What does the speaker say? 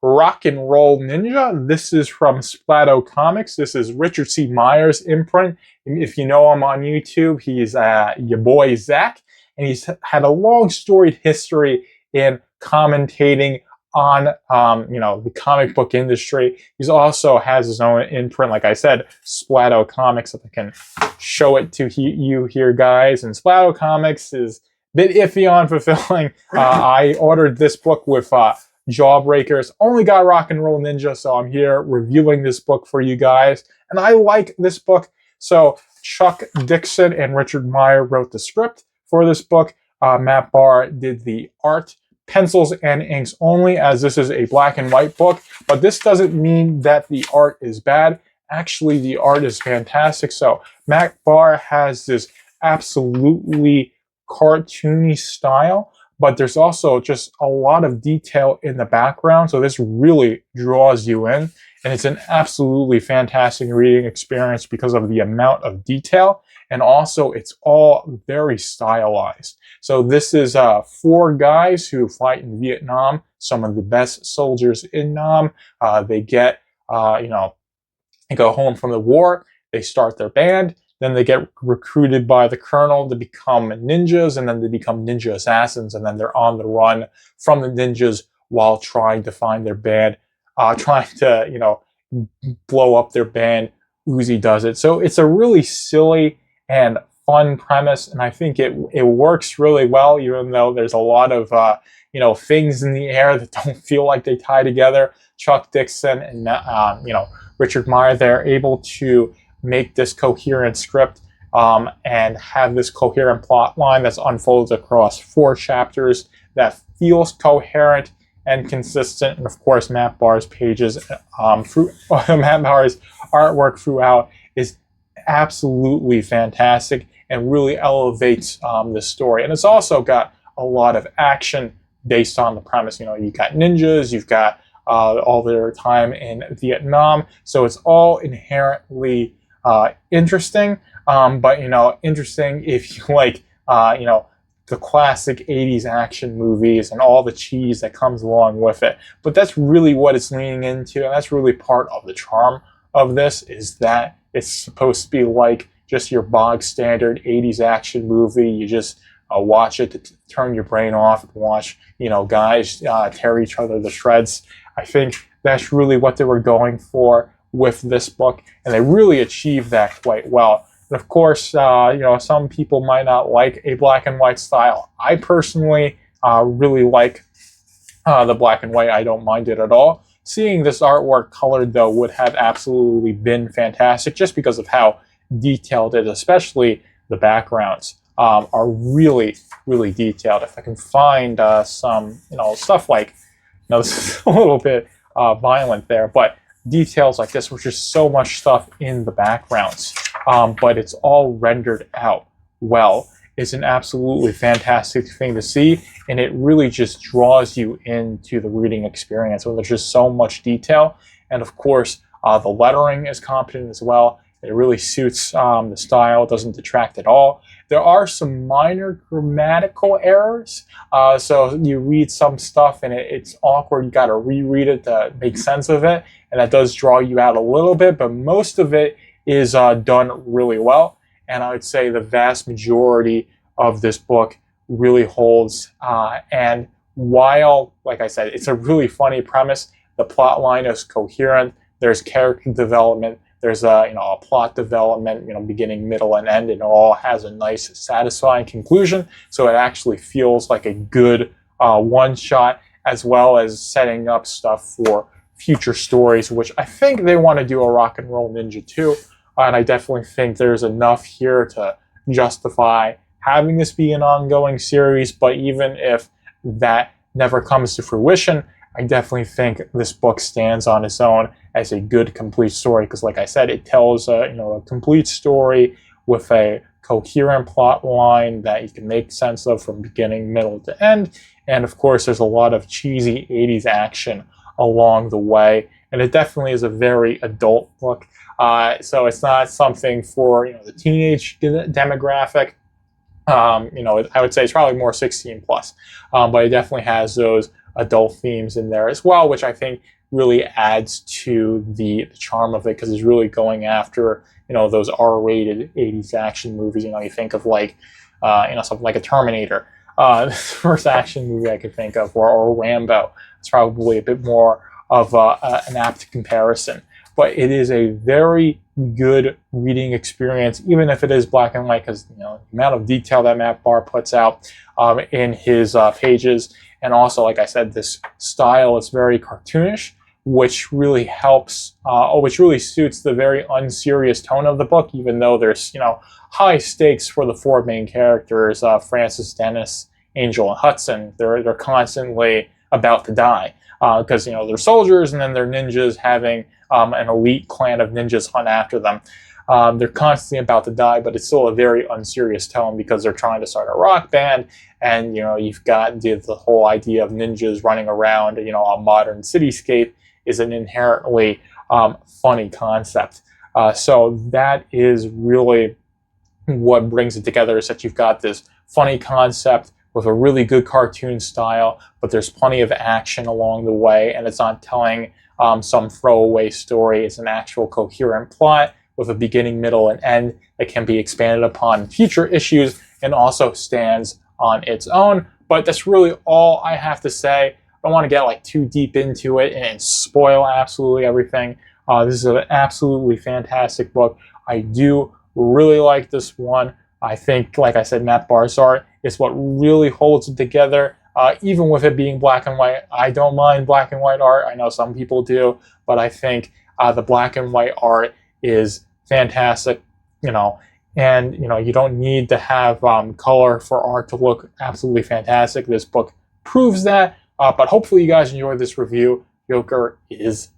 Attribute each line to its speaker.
Speaker 1: Rock and Roll Ninja. This is from Splatto Comics. This is Richard C. Myers' imprint. If you know him on YouTube, he's your boy Zach, and he's had a long storied history in commentating on the comic book industry. He's also has his own imprint, like I said, Splatto Comics. If I can show it to you here, guys. And Splatto Comics is a bit iffy on fulfilling. I ordered this book with Jawbreakers. Only got Rock and Roll Ninja, so I'm here reviewing this book for you guys. And I like this book. So Chuck Dixon and Richard Meyer wrote the script for this book. Matt Barr did the art. Pencils and inks only, as this is a black and white book. But this doesn't mean that the art is bad. Actually, the art is fantastic. So Matt Barr has this absolutely cartoony style, but there's also just a lot of detail in the background. So this really draws you in. And it's an absolutely fantastic reading experience because of the amount of detail. And also, it's all very stylized. So this is 4 guys who fight in Vietnam, some of the best soldiers in Nam. They get, they go home from the war. They start their band. Then they get recruited by the colonel to become ninjas, and then they become ninja assassins. And then they're on the run from the ninjas while trying to find their band, trying to, blow up their band. Uzi does it. So it's a really silly and fun premise, and I think it works really well, even though there's a lot of things in the air that don't feel like they tie together. Chuck Dixon and Richard Meyer, they're able to make this coherent script and have this coherent plot line that's unfolded across 4 chapters that feels coherent and consistent. And of course, Matt Barr's pages, Matt Barr's artwork throughout is absolutely fantastic and really elevates the story. And it's also got a lot of action based on the premise. You've got ninjas, you've got all their time in Vietnam, so it's all inherently interesting. But interesting if you like the classic 80s action movies and all the cheese that comes along with it. But that's really what it's leaning into, and that's really part of the charm of this, is that it's supposed to be like just your bog standard 80s action movie. You just watch it to turn your brain off and watch, guys tear each other to shreds. I think that's really what they were going for with this book, and they really achieved that quite well. And of course, some people might not like a black and white style. I personally really like the black and white. I don't mind it at all. Seeing this artwork colored, though, would have absolutely been fantastic, just because of how detailed it is. Especially the backgrounds are really, really detailed. If I can find some, stuff like, this is a little bit violent there, but details like this, which is so much stuff in the backgrounds, but it's all rendered out well. It's an absolutely fantastic thing to see, and it really just draws you into the reading experience when there's just so much detail. And of course, the lettering is competent as well. It really suits the style. It doesn't detract at all. There are some minor grammatical errors. So you read some stuff and it's awkward. You got to reread it to make sense of it. And that does draw you out a little bit, but most of it is done really well. And I would say the vast majority of this book really holds. And while, like I said, it's a really funny premise, the plot line is coherent. There's character development. There's a plot development, beginning, middle, and end, and it all has a nice, satisfying conclusion. So it actually feels like a good one-shot, as well as setting up stuff for future stories, which I think they want to do a Rock and Roll Ninja 2. And I definitely think there's enough here to justify having this be an ongoing series. But even if that never comes to fruition, I definitely think this book stands on its own as a good, complete story. Because like I said, it tells a complete story with a coherent plot line that you can make sense of from beginning, middle to end. And of course, there's a lot of cheesy 80s action along the way. And it definitely is a very adult book. So it's not something for the teenage demographic. I would say it's probably more 16 plus, but it definitely has those adult themes in there as well, which I think really adds to the charm of it, because it's really going after, you know, those R-rated 80s action movies. You know, you think of like, you know, something like a Terminator. The first action movie I could think of, or Rambo. It's probably a bit more of an apt comparison. But it is a very good reading experience, even if it is black and white, because, you know, the amount of detail that Matt Barr puts out in his pages, and also, like I said, this style is very cartoonish, which really helps, which really suits the very unserious tone of the book, even though there's, you know, high stakes for the four main characters, Francis, Dennis, Angel, and Hudson. They're constantly about to die, because, you know, they're soldiers, and then they're ninjas having an elite clan of ninjas hunt after them. They're constantly about to die, but it's still a very unserious tone because they're trying to start a rock band, and, you know, you've got the whole idea of ninjas running around, you know, a modern cityscape is an inherently funny concept. So that is really what brings it together, is that you've got this funny concept with a really good cartoon style, but there's plenty of action along the way, and it's not telling some throwaway story. It's an actual coherent plot with a beginning, middle, and end that can be expanded upon in future issues, and also stands on its own. But that's really all I have to say. I don't want to get like too deep into it and spoil absolutely everything. This is an absolutely fantastic book. I do really like this one. I think, like I said, Matt Barr's art is what really holds it together. Even with it being black and white, I don't mind black and white art. I know some people do, but I think the black and white art is fantastic, you know, and, you know, you don't need to have color for art to look absolutely fantastic. This book proves that, but hopefully you guys enjoyed this review. Joker is